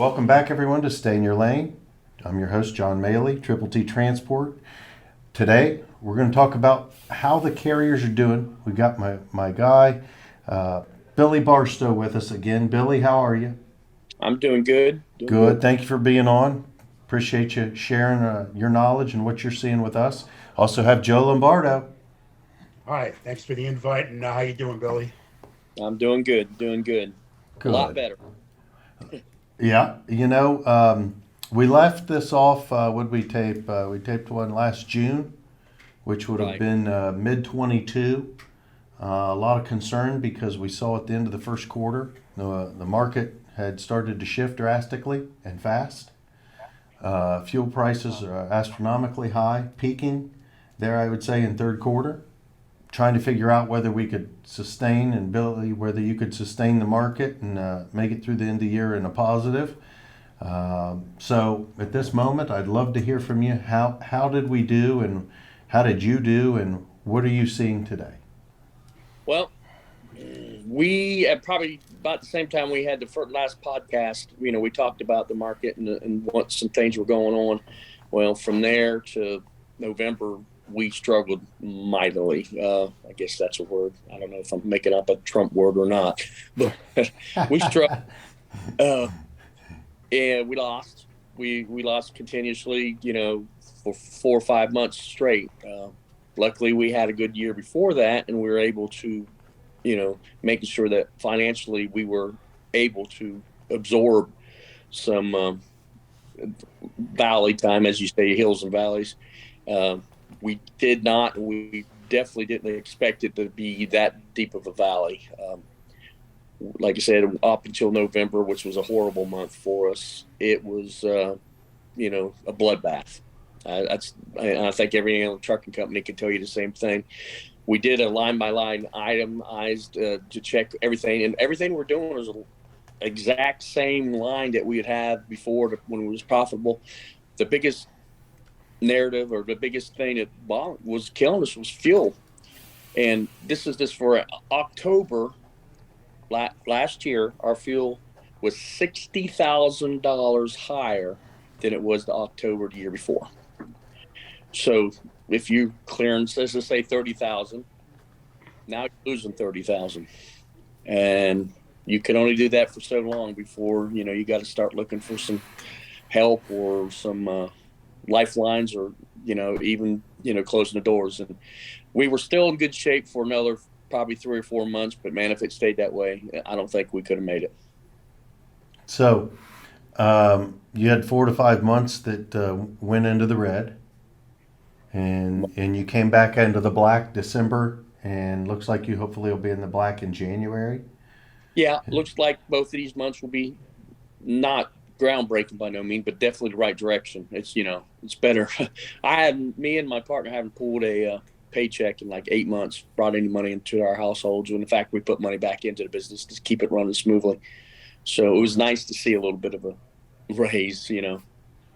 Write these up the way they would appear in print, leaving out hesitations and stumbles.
Welcome back, everyone, to Stay in Your Lane. I'm your host, John Maley, Triple T Transport. Today, we're going to talk about how the carriers are doing. We got my guy, Billy Barstow, with us again. Billy, how are you? I'm doing good. Doing Good. good. Thank you for being on. Appreciate you sharing your knowledge and what you're seeing with us. Also have Joe Lombardo. Hi, thanks for the invite. And how you doing, Billy? I'm doing good. Doing good. A lot Good. better. Yeah, we left this off. What did we tape? We taped one last June, which would have Right. been mid 22. A lot of concern because we saw at the end of the first quarter the market had started to shift drastically and fast. Fuel prices are astronomically high, peaking there, I would say, in third quarter. Trying to figure out whether we could sustain and Billy, whether you could sustain the market and make it through the end of the year in a positive. So at this moment, I'd love to hear from you. How did we do, and how did you do, and what are you seeing today? Well, we at probably about the same time we had the first, last podcast. We talked about the market and what some things were going on. Well, from there to November, we struggled mightily. I guess that's a word. I don't know if I'm making up a Trump word or not, but we struggled. Uh, and we lost. We lost continuously, for 4 or 5 months straight. Luckily, we had a good year before that, and we were able to, making sure that financially we were able to absorb some valley time, as you say, hills and valleys. Uh, we did not. We definitely didn't expect it to be that deep of a valley. Like I said, up until November, which was a horrible month for us, it was, a bloodbath. I think every trucking company can tell you the same thing. We did a line by line itemized to check everything, and everything we're doing is the exact same line that we had had before when it was profitable. The biggest narrative or the biggest thing that was killing us was fuel, and this is this for October last year, our fuel was $60,000 higher than it was the October the year before. So if you clearance, let's just say 30,000, now you're losing 30,000, and you can only do that for so long before you got to start looking for some help or some lifelines, or even closing the doors. And we were still in good shape for another probably 3 or 4 months, but man, if it stayed that way, I don't think we could have made it. So you had 4 to 5 months that went into the red, and you came back into the black December, and looks like you hopefully will be in the black in January. Yeah, looks like both of these months will be not groundbreaking by no means, but definitely the right direction. It's better. Me and my partner haven't pulled a paycheck in like 8 months, brought any money into our households. When in fact, we put money back into the business to keep it running smoothly. So it was nice to see a little bit of a raise.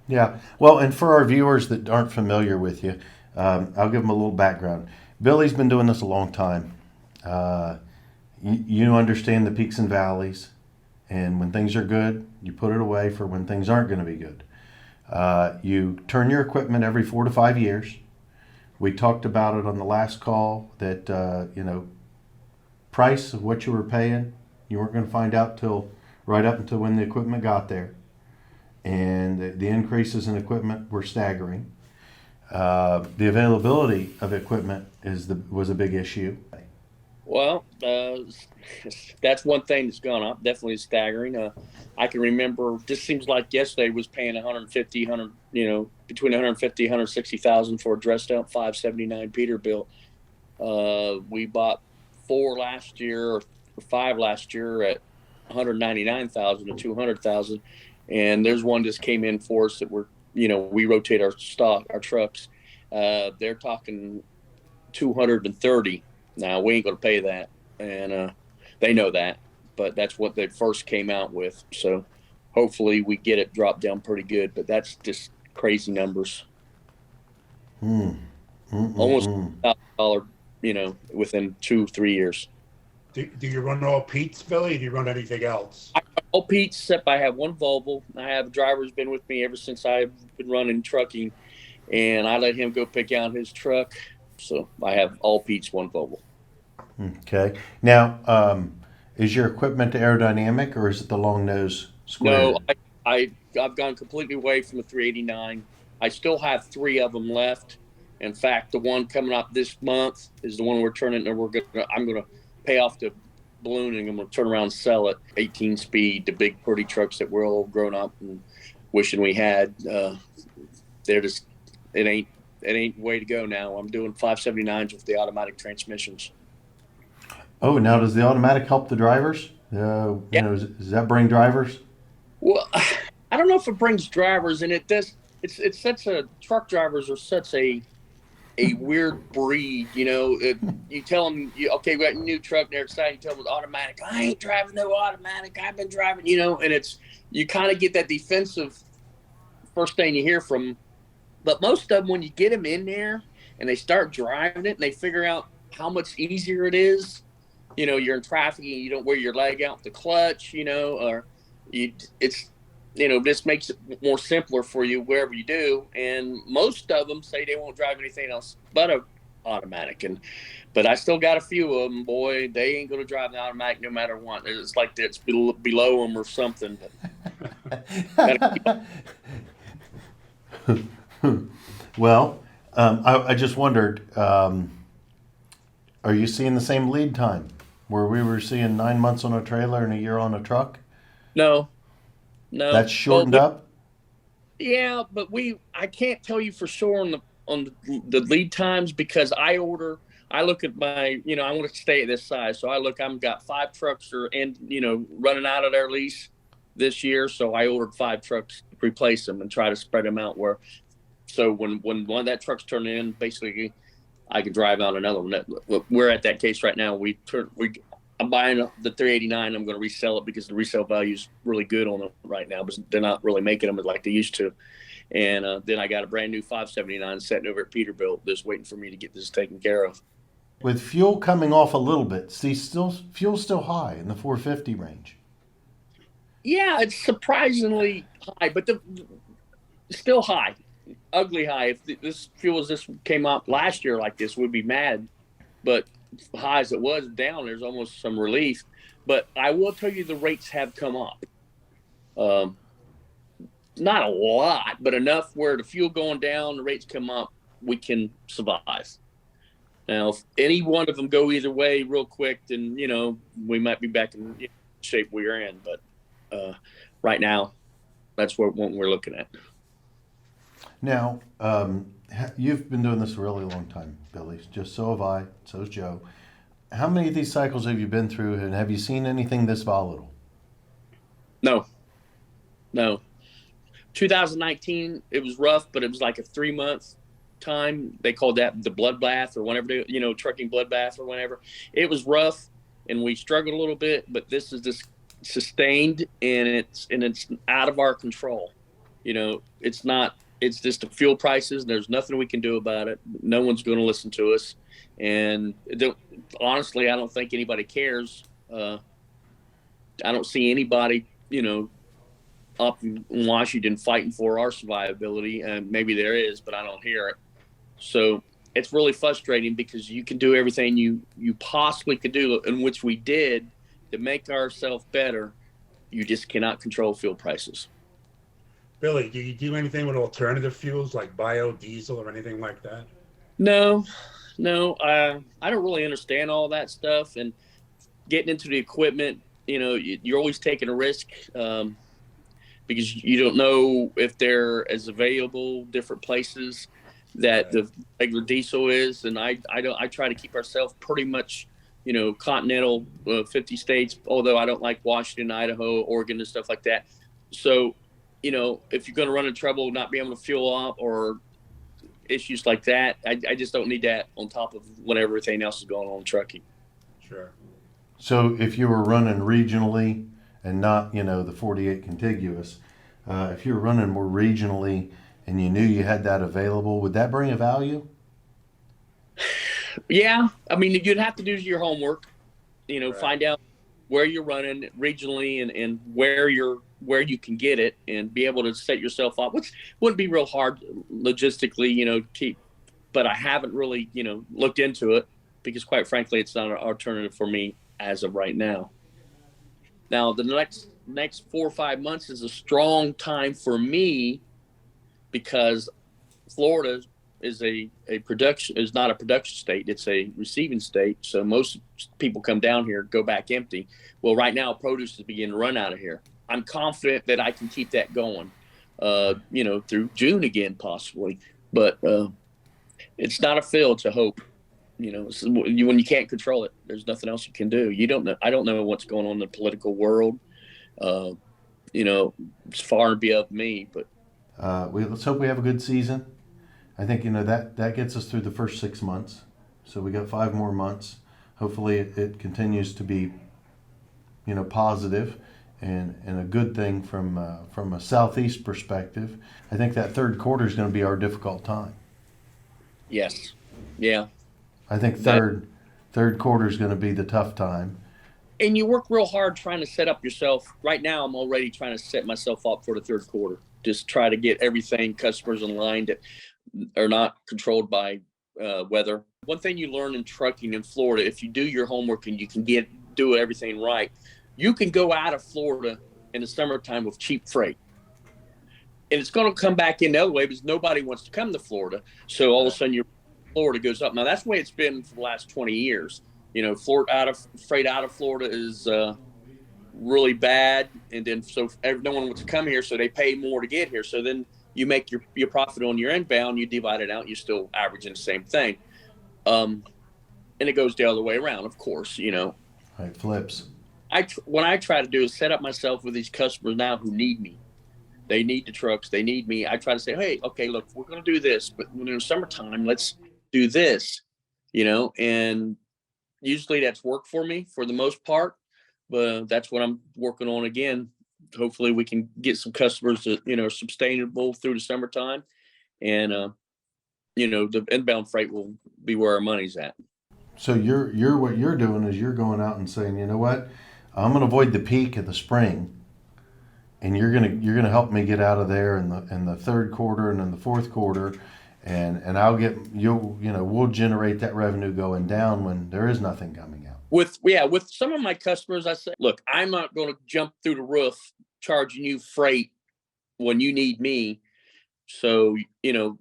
Yeah. Well, and for our viewers that aren't familiar with you, I'll give them a little background. Billy's been doing this a long time. Uh, you understand the peaks and valleys, and when things are good, you put it away for when things aren't going to be good. You turn your equipment every 4 to 5 years. We talked about it on the last call that price of what you were paying, you weren't going to find out till right up until when the equipment got there, and the increases in equipment were staggering. The availability of equipment was a big issue. Well, that's one thing that's gone up. Definitely staggering. I can remember. Just seems like yesterday was paying 150, 100. Between 150, 160,000 for a dressed up 579 Peterbilt. We bought four last year or five last year at 199,000 to 200,000, and there's one just came in for us that we rotate our stock, our trucks. They're talking 230. Now we ain't gonna pay that, and they know that, but that's what they first came out with. So hopefully we get it dropped down pretty good. But that's just crazy numbers. Hmm. Almost Mm-mm-mm. $1,000, within 2 3 years. Do you run all Pete's, Billy? Or do you run anything else? All Pete, except I have one Volvo. I have a driver who's been with me ever since I've been running trucking, and I let him go pick out his truck. So I have all Pete's, one Volvo. Okay. Now, is your equipment aerodynamic or is it the long nose square? No, I've gone completely away from the 389. I still have three of them left. In fact, the one coming up this month is the one we're turning. I'm gonna pay off the balloon and I'm gonna turn around and sell it. 18 speed, the big pretty trucks that we're all grown up and wishing we had. They're just it ain't the way to go now. I'm doing 579s with the automatic transmissions. Oh, now does the automatic help the drivers? Yeah. Does that bring drivers? Well, I don't know if it brings drivers, and it does. It's such a truck drivers are such a weird breed. You tell them, okay, we got a new truck, and they're excited. You tell them it's automatic. I ain't driving no automatic. I've been driving, and it's you kind of get that defensive first thing you hear from 'em. But most of them, when you get them in there and they start driving it, and they figure out how much easier it is. You're in traffic and you don't wear your leg out the clutch, or this makes it more simpler for you wherever you do. And most of them say they won't drive anything else but a automatic. But I still got a few of them, boy, they ain't going to drive the automatic no matter what. It's like it's below them or something. But Well, I just wondered, are you seeing the same lead time where we were seeing 9 months on a trailer and a year on a truck? no. That's shortened up? Yeah, but I can't tell you for sure on the lead times because I look at my, I want to stay at this size. So I've got 5 trucks running out of their lease this year. So I ordered 5 trucks to replace them and try to spread them out so when one of that truck's turned in, basically I could drive out another one. We're at that case right now. I'm buying the 389. I'm going to resell it because the resale value is really good on it right now, but they're not really making them like they used to. And then I got a brand new 579 sitting over at Peterbilt, just waiting for me to get this taken care of. With fuel coming off a little bit, fuel's still high in the 450 range. Yeah, it's surprisingly high, but still high, ugly high. If this came up last year like this, we'd be mad. But high as it was down, there's almost some relief. But I will tell you the rates have come up. Not a lot, but enough where the fuel going down, the rates come up, we can survive. Now, if any one of them go either way real quick, then, we might be back in shape we are in. But right now, that's what we're looking at. Now, you've been doing this a really long time, Billy. Just so have I. So's Joe. How many of these cycles have you been through, and have you seen anything this volatile? No. 2019, it was rough, but it was like a 3-month time. They called that the bloodbath or whatever, trucking bloodbath or whatever. It was rough, and we struggled a little bit, but this is just sustained, and it's out of our control. It's not. It's just the fuel prices. There's nothing we can do about it. No one's going to listen to us. And honestly, I don't think anybody cares. I don't see anybody, up in Washington fighting for our survivability. And maybe there is, but I don't hear it. So it's really frustrating because you can do everything you possibly could do, in which we did, to make ourselves better. You just cannot control fuel prices. Billy, do you do anything with alternative fuels like biodiesel or anything like that? No, I don't really understand all that stuff, and getting into the equipment, you're always taking a risk because you don't know if they're as available different places that the regular diesel is, and I try to keep ourselves pretty much, continental 50 states, although I don't like Washington, Idaho, Oregon, and stuff like that. So, if you're going to run into trouble not being able to fuel up or issues like that, I just don't need that on top of what everything else is going on in trucking. Sure. So if you were running regionally and not, the 48 contiguous, if you were running more regionally and you knew you had that available, would that bring a value? Yeah. I mean, you'd have to do your homework. Right. find out where you're running regionally and where you can get it and be able to set yourself up, which wouldn't be real hard logistically, keep. But I haven't really, looked into it because, quite frankly, it's not an alternative for me as of right now. Now, the next 4 or 5 months is a strong time for me because Florida is not a production state. It's a receiving state. So most people come down here, go back empty. Well, right now produce is beginning to run out of here. I'm confident that I can keep that going, through June again, possibly. But it's not a feel, it's a hope. When you can't control it, there's nothing else you can do. You don't know. I don't know what's going on in the political world. It's far and beyond me, but Let's hope we have a good season. I think that gets us through the first 6 months. So we got 5 more months. Hopefully it continues to be positive and a good thing from a southeast perspective. I think that third quarter is going to be our difficult time. yes, yeah. I think third quarter is going to be the tough time. And you work real hard trying to set up yourself. Right now, I'm already trying to set myself up for the third quarter. Just try to get everything, customers in line that are not controlled by weather. One thing you learn in trucking in Florida, if you do your homework and you can do everything right, you can go out of Florida in the summertime with cheap freight. And it's going to come back in the other way because nobody wants to come to Florida. So all of a sudden your Florida goes up. Now that's the way it's been for the last 20 years. Freight out of Florida is really bad, and then so no one wants to come here, so they pay more to get here. So then you make your profit on your inbound, you divide it out, you're still averaging the same thing, and it goes the other way around, of course. It flips. What I try to do is set up myself with these customers now who need me. They need the trucks, they need me. I try to say, hey, okay, look, we're going to do this, but when it's summertime, let's do this, and usually that's worked for me for the most part, but that's what I'm working on again. Hopefully we can get some customers that, are sustainable through the summertime, and, the inbound freight will be where our money's at. So what you're doing is you're going out and saying, you know what, I'm going to avoid the peak of the spring, and you're gonna help me get out of there in the third quarter and in the fourth quarter, and we'll generate that revenue going down when there is nothing coming out. With some of my customers, I say, look, I'm not going to jump through the roof charging you freight when you need me. So, when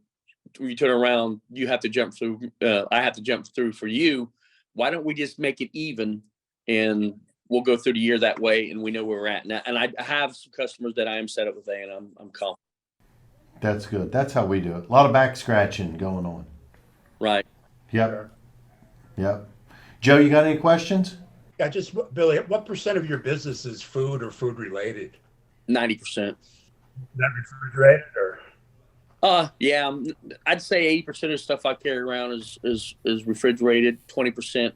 you turn around, you have to jump through. I have to jump through for you. Why don't we just make it even, and we'll go through the year that way, and we know where we're at now. And I have some customers that I am set up with, and I'm confident. That's good. That's how we do it. A lot of back scratching going on. Right. Yep. Yep. Joe, you got any questions? Yeah, just Billy, what percent of your business is food or food related? 90%. Not refrigerated or? Yeah, I'd say 80% of the stuff I carry around is refrigerated. 20%,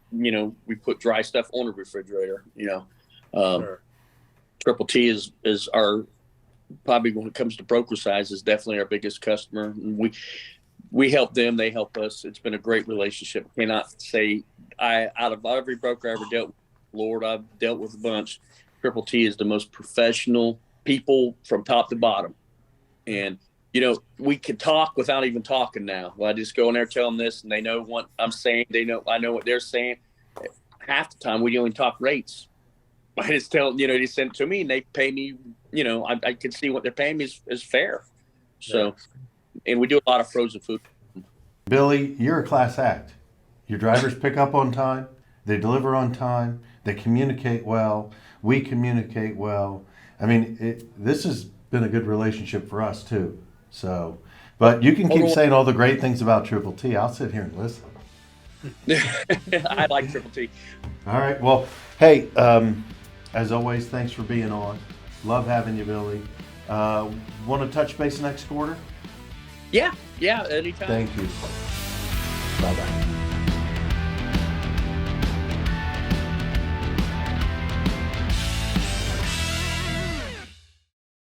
we put dry stuff on a refrigerator. Sure. Triple T is our, probably when it comes to broker size, is definitely our biggest customer. And we help them, they help us. It's been a great relationship. I cannot say out of every broker I ever dealt with, Lord, I've dealt with a bunch. Triple T is the most professional people from top to bottom. And, we can talk without even talking now. Well, I just go in there, tell them this, and they know what I'm saying. I know what they're saying. Half the time we don't even talk rates. I just tell them, they send it to me and they pay me, I can see what they're paying me is fair. So, and we do a lot of frozen food. Billy, you're a class act. Your drivers pick up on time. They deliver on time. They communicate well. We communicate well. I mean, this has been a good relationship for us too. So, but you can keep saying all the great things about Triple T. I'll sit here and listen. I like Triple T. All right. Well, hey, as always, thanks for being on. Love having you, Billy. Want to touch base next quarter? Yeah, anytime. Thank you. Bye-bye.